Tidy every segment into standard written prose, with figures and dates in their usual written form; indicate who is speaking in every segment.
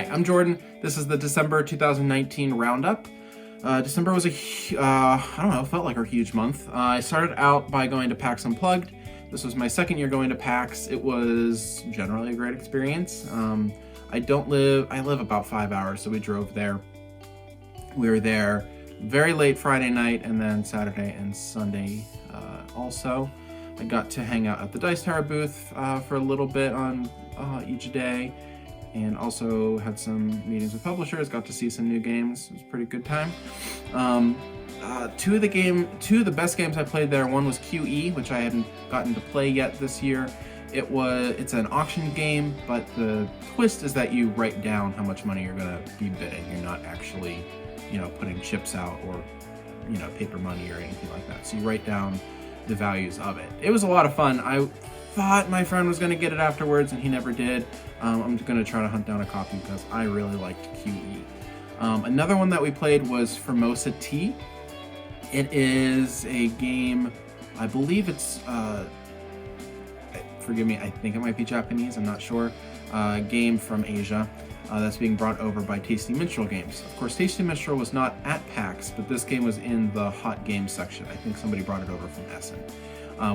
Speaker 1: Hi, I'm Jordan. This is the December 2019 roundup. December was I don't know, felt like a huge month. I started out by going to PAX Unplugged. This was my second year going to PAX. It was generally a great experience. I live about 5 hours, so we drove there. We were there very late Friday night and then Saturday and Sunday also. I got to hang out at the Dice Tower booth for a little bit on each day, and also had some meetings with publishers, got to see some new games. It was a pretty good time. Two of the best games I played there, one was QE, which I hadn't gotten to play yet this year. It's an auction game, but the twist is that you write down how much money you're gonna be bidding. You're not actually, putting chips out or, paper money or anything like that. So you write down the values of it. It was a lot of fun. I thought my friend was going to get it afterwards, and he never did. I'm going to try to hunt down a copy because I really liked QE. Another one that we played was Formosa Tea. It is a game, I believe it's, forgive me, I think it might be Japanese, I'm not sure, game from Asia that's being brought over by Tasty Minstrel Games. Of course, Tasty Minstrel was not at PAX, but this game was in the hot games section. I think somebody brought it over from Essen.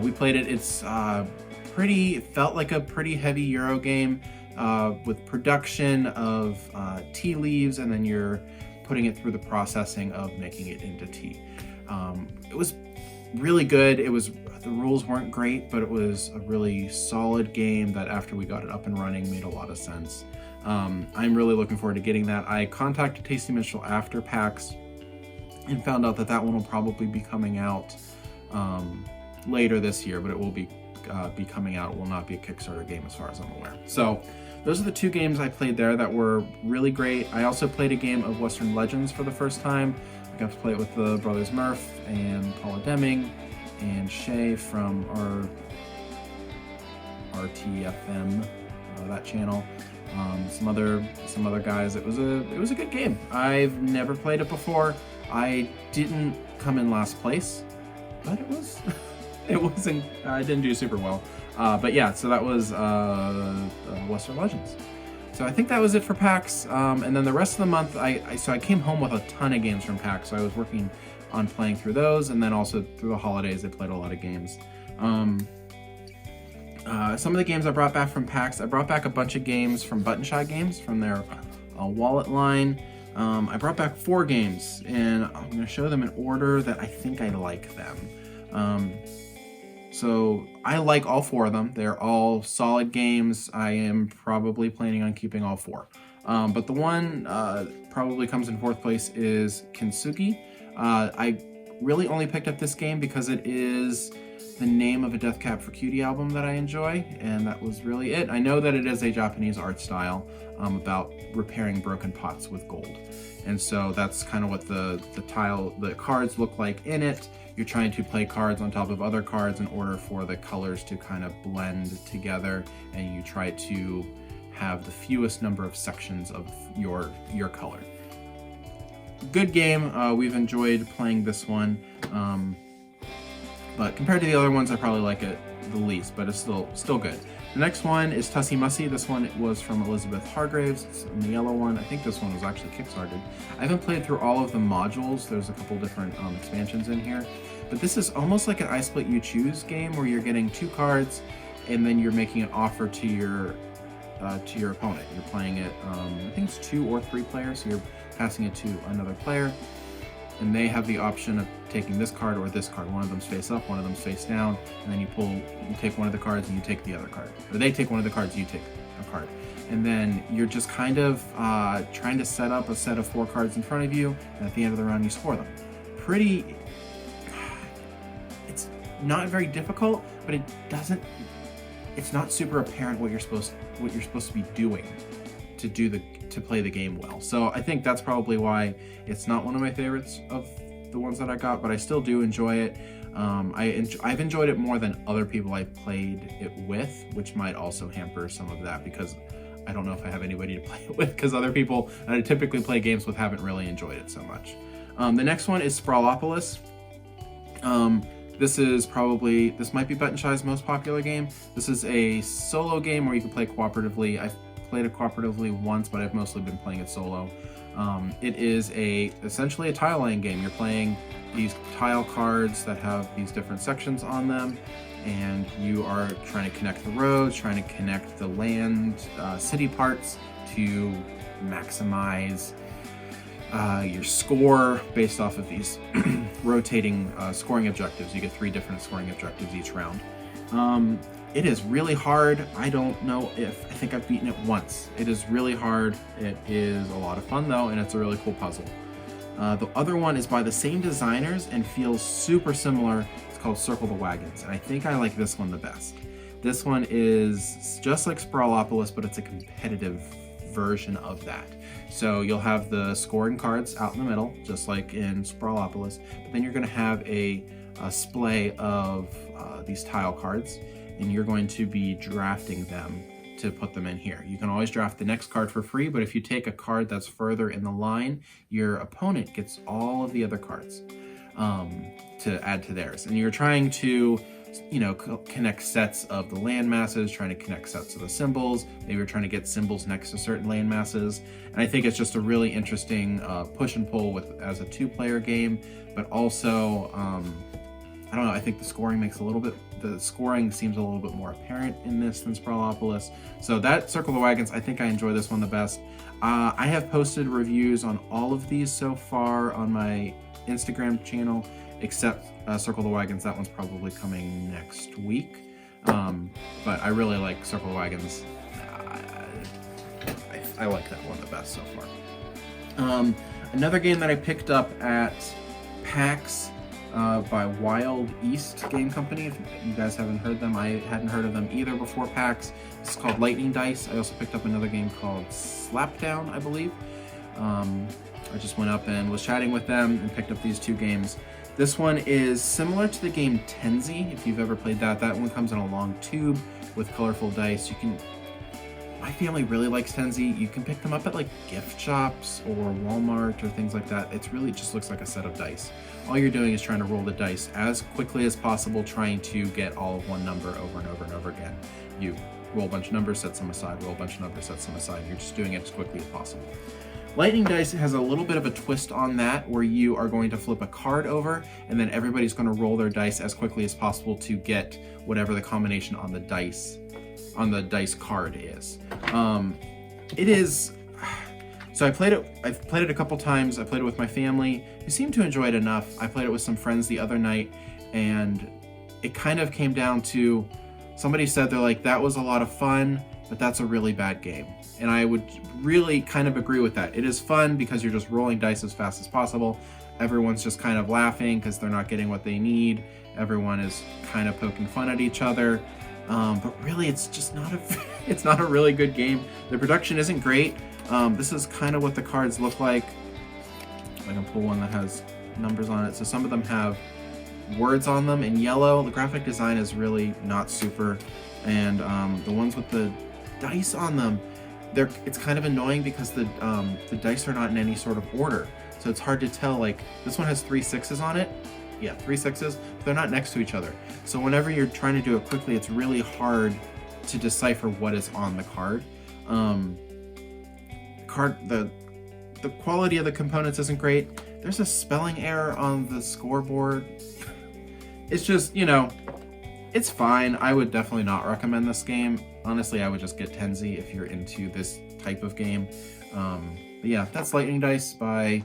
Speaker 1: We played it. It felt like a pretty eheavy Euro game with production of tea leaves, and then you're putting it through the processing of making it into tea. It was really good. The rules weren't great, but it was a really solid game that after we got it up and running made a lot of sense. I'm really looking forward to getting that. I contacted Tasty Minstrel after PAX and found out that one will probably be coming out later this year, but it will be coming out. It will not be a Kickstarter game as far as I'm aware. So those are the two games I played there that were really great. I also played a game of Western Legends for the first time. I got to play it with the brothers Murph and Paula Deming and Shay from our RTFM, that channel. Some other guys. It was a good game. I've never played it before. I didn't come in last place, but it wasn't. I didn't do super well. But yeah, so that was Western Legends. So I think that was it for PAX. And then the rest of the month, I came home with a ton of games from PAX. So I was working on playing through those, and then also through the holidays, I played a lot of games. Some of the games I brought back from PAX, I brought back a bunch of games from Button Shy Games from their wallet line. I brought back 4 games, and I'm going to show them in order that I think I like them. So I like all 4 of them. They're all solid games. I am probably planning on keeping all 4. But the one probably comes in 4th place is Kintsugi. I really only picked up this game because it is the name of a Death Cab for Cutie album that I enjoy, and that was really it. I know that it is a Japanese art style about repairing broken pots with gold, and so that's kind of what the cards look like in it. You're trying to play cards on top of other cards in order for the colors to kind of blend together, and you try to have the fewest number of sections of your color. Good game. We've enjoyed playing this one. But compared to the other ones, I probably like it the least, but it's still good. The next one is Tussie Mussie. This one was from Elizabeth Hargraves. It's in the yellow one. I think this one was actually Kickstarted. I haven't played through all of the modules. There's a couple different expansions in here. But this is almost like an I Split You Choose game where you're getting 2 cards and then you're making an offer to your opponent. You're playing it, I think it's 2 or 3 players, so you're passing it to another player. And they have the option of taking this card or this card. One of them's face up, one of them's face down, and then you take one of the cards and you take the other card. Or they take one of the cards, you take a card. And then you're just kind of trying to set up a set of 4 cards in front of you, and at the end of the round you score them. It's not very difficult, but it's not super apparent what you're supposed to be doing to play the game well. So I think that's probably why it's not one of my favorites of the ones that I got, but I still do enjoy it. I've enjoyed it more than other people I've played it with, which might also hamper some of that because I don't know if I have anybody to play it with, because other people that I typically play games with haven't really enjoyed it so much. The next one is Sprawlopolis. This might be Button Shy's most popular game. This is a solo game where you can play cooperatively. I've played it cooperatively once, but I've mostly been playing it solo. It is essentially a tile laying game. You're playing these tile cards that have these different sections on them, and you are trying to connect the roads, trying to connect the land, city parts to maximize your score based off of these rotating scoring objectives. You get 3 different scoring objectives each round. It is really hard. I don't know I think I've beaten it once. It is really hard. It is a lot of fun though, and it's a really cool puzzle. The other one is by the same designers and feels super similar. It's called Circle the Wagons, and I think I like this one the best. This one is just like Sprawlopolis, but it's a competitive version of that. So you'll have the scoring cards out in the middle, just like in Sprawlopolis, but then you're going to have a splay of these tile cards, and you're going to be drafting them to put them in here. You can always draft the next card for free, but if you take a card that's further in the line, your opponent gets all of the other cards to add to theirs. And you're trying to, you know, connect sets of the land masses, trying to connect sets of the symbols. Maybe you're trying to get symbols next to certain land masses. And I think it's just a really interesting push and pull as a 2-player game, but also, I don't know, I think the scoring seems a little bit more apparent in this than Sprawlopolis. So that Circle the Wagons, I think I enjoy this one the best. I have posted reviews on all of these so far on my Instagram channel, except Circle the Wagons. That one's probably coming next week. But I really like Circle the Wagons. I like that one the best so far. Another game that I picked up at PAX by Wild East Game Company. If you guys haven't heard them, I hadn't heard of them either before PAX. It's called Lightning Dice. I also picked up another game called Slapdown, I believe. I just went up and was chatting with them and picked up these 2 games. This one is similar to the game Tenzi, if you've ever played that. That one comes in a long tube with colorful dice. My family really likes Tenzi. You can pick them up at like gift shops or Walmart or things like that. It's really just looks like a set of dice. All you're doing is trying to roll the dice as quickly as possible, trying to get all of one number over and over and over again. You roll a bunch of numbers, set some aside, roll a bunch of numbers, set some aside. You're just doing it as quickly as possible. Lightning Dice has a little bit of a twist on that, where you are going to flip a card over, and then everybody's going to roll their dice as quickly as possible to get whatever the combination on the dice card is. It is. So I've played it a couple times. I played it with my family, who seemed to enjoy it enough. I played it with some friends the other night, and it kind of came down to, somebody said they're like, that was a lot of fun, but that's a really bad game. And I would really kind of agree with that. It is fun because you're just rolling dice as fast as possible. Everyone's just kind of laughing because they're not getting what they need. Everyone is kind of poking fun at each other. But really, it's just it's not a really good game. The production isn't great. This is kind of what the cards look like. I can pull one that has numbers on it. So some of them have words on them in yellow. The graphic design is really not super. And the ones with the dice on them, it's kind of annoying because the dice are not in any sort of order. So it's hard to tell, like, this one has 3 6s on it. Yeah, 3 6s, but they're not next to each other. So whenever you're trying to do it quickly, it's really hard to decipher what is on the card. The quality of the components isn't great. There's a spelling error on the scoreboard. It's just, it's fine. I would definitely not recommend this game. Honestly, I would just get Tenzi if you're into this type of game. But yeah, that's Lightning Dice by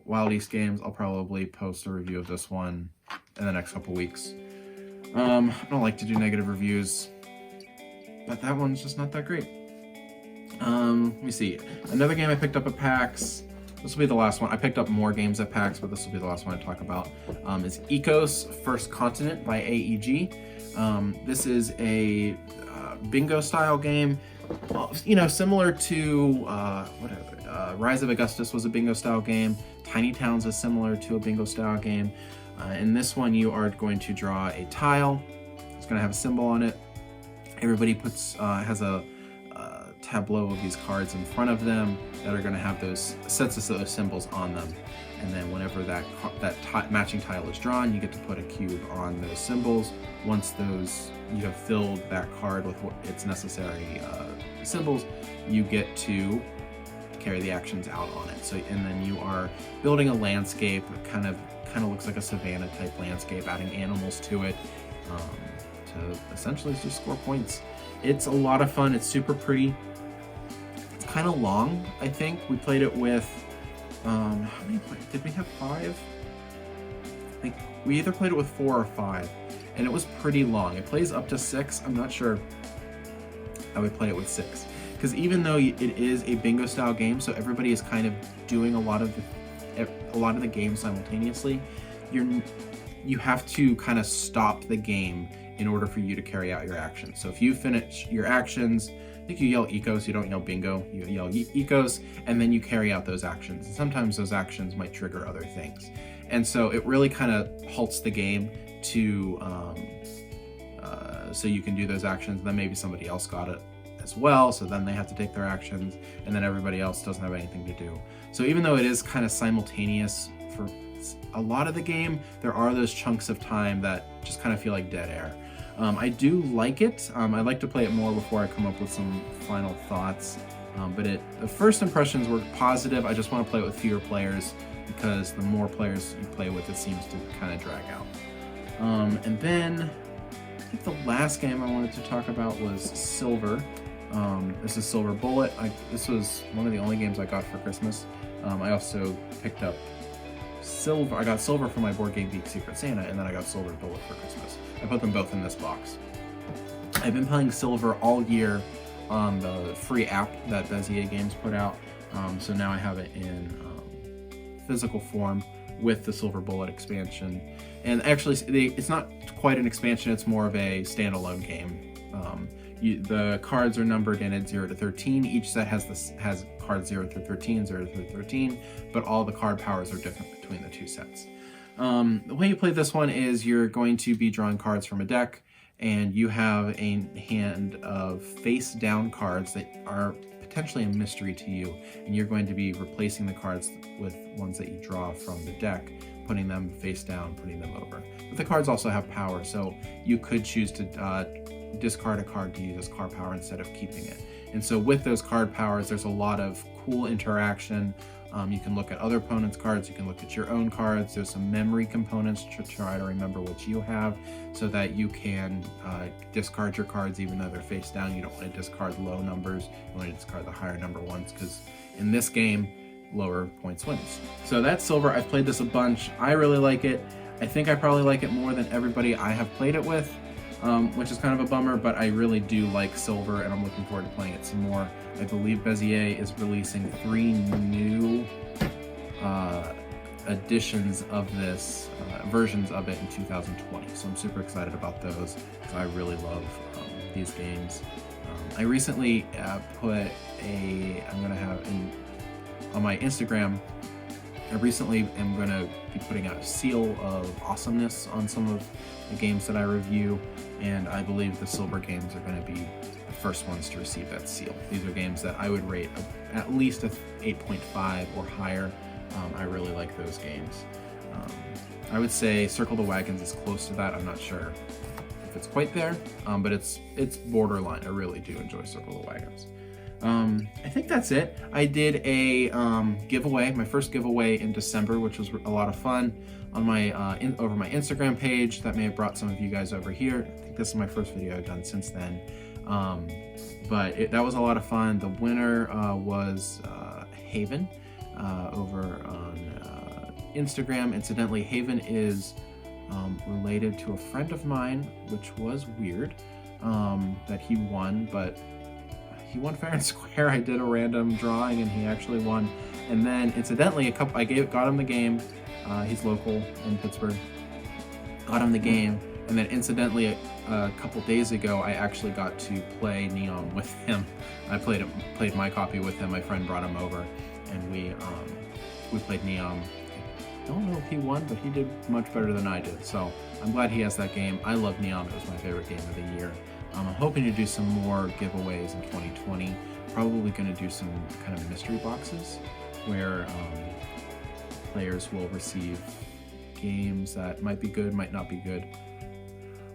Speaker 1: Wild East Games. I'll probably post a review of this one in the next couple weeks. I don't like to do negative reviews, but that one's just not that great. Let me see. Another game I picked up at PAX. This will be the last one. I picked up more games at PAX, but this will be the last one I talk about. Is Ecos First Continent by AEG. This is a bingo style game. Similar to Rise of Augustus was a bingo style game. Tiny Towns is similar to a bingo style game. In this one, you are going to draw a tile. It's going to have a symbol on it. Everybody has a tableau of these cards in front of them that are going to have those sets of those symbols on them. And then whenever that matching tile is drawn, you get to put a cube on those symbols. Once you have filled that card with its necessary symbols, you get to carry the actions out on it. So, and then you are building a landscape, kind of looks like a savanna type landscape, adding animals to it to essentially just score points. It's a lot of fun. It's super pretty. It's kind of long, I think. We played it with, how many players? Did we have 5? I think we either played it with 4 or 5, and it was pretty long. It plays up to 6. I'm not sure I would play it with 6. Because even though it is a bingo style game, so everybody is kind of doing a lot of the game simultaneously, you have to kind of stop the game in order for you to carry out your actions. So if you finish your actions, I think you yell ecos, you don't yell bingo, you yell ecos, and then you carry out those actions. And sometimes those actions might trigger other things. And so it really kind of halts the game to, so you can do those actions, then maybe somebody else got it as well, so then they have to take their actions, and then everybody else doesn't have anything to do. So even though it is kind of simultaneous for a lot of the game, there are those chunks of time that just kind of feel like dead air. I do like it. I'd like to play it more before I come up with some final thoughts. But the first impressions were positive. I just want to play it with fewer players, because the more players you play with, it seems to kind of drag out. And then I think the last game I wanted to talk about was Silver. This is Silver Bullet. This was one of the only games I got for Christmas. I also picked up Silver. I got Silver for my Board Game Geek Secret Santa, and then I got Silver Bullet for Christmas. I put them both in this box. I've been playing Silver all year on the free app that Bezier Games put out. So now I have it in physical form with the Silver Bullet expansion. And actually, it's not quite an expansion, it's more of a standalone game. The cards are numbered in at 0 to 13. Each set has cards 0 through 13, 0 through 13, but all the card powers are different between the two sets. The way you play this one is you're going to be drawing cards from a deck, and you have a hand of face down cards that are potentially a mystery to you, and you're going to be replacing the cards with ones that you draw from the deck, putting them face down, putting them over. But the cards also have power, so you could choose to discard a card to use as card power instead of keeping it. And so with those card powers, there's a lot of cool interaction. You can look at other opponents' cards, you can look at your own cards. There's some memory components to try to remember what you have, so that you can discard your cards even though they're face down. You don't want to discard low numbers, you want to discard the higher number ones, because in this game, lower points wins. So that's Silver. I've played this a bunch. I really like it. I think I probably like it more than everybody I have played it with, which is kind of a bummer, but I really do like Silver, and I'm looking forward to playing it some more. I believe Bezier is releasing 3 new editions of this, versions of it in 2020, so I'm super excited about those, because I really love these games. I recently put I'm going to have on my Instagram, I recently am going to be putting out a seal of awesomeness on some of the games that I review, and I believe the Silver games are going to be the first ones to receive that seal. These are games that I would rate at least a 8.5 or higher. I really like those games. I would say Circle the Wagons is close to that. I'm not sure if it's quite there, but it's borderline. I really do enjoy Circle the Wagons. I think that's it. I did a giveaway, my first giveaway in December, which was a lot of fun, on my over my Instagram page. That may have brought some of you guys over here. I think this is my first video I've done since then, but that was a lot of fun. The winner was Haven over on Instagram. Incidentally, Haven is related to a friend of mine, which was weird that he won, but he won fair and square. I did a random drawing and he actually won. And then incidentally, I got him the game. He's local in Pittsburgh. Got him the game, and then incidentally, a couple days ago, I actually got to play Neon with him. I played my copy with him. My friend brought him over, and we played Neon. I don't know if he won, but he did much better than I did. So I'm glad he has that game. I love Neon. It was my favorite game of the year. I'm hoping to do some more giveaways in 2020. probably going to do some kind of mystery boxes where players will receive games that might be good, might not be good.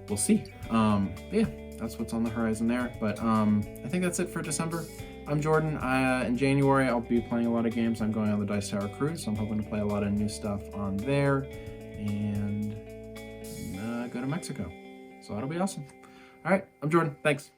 Speaker 1: We'll see. Yeah, that's what's on the horizon there. But I think that's it for December. I'm Jordan. In January, I'll be playing a lot of games. I'm going on the Dice Tower Cruise, so I'm hoping to play a lot of new stuff on there and go to Mexico. So that'll be awesome. All right, I'm Jordan. Thanks.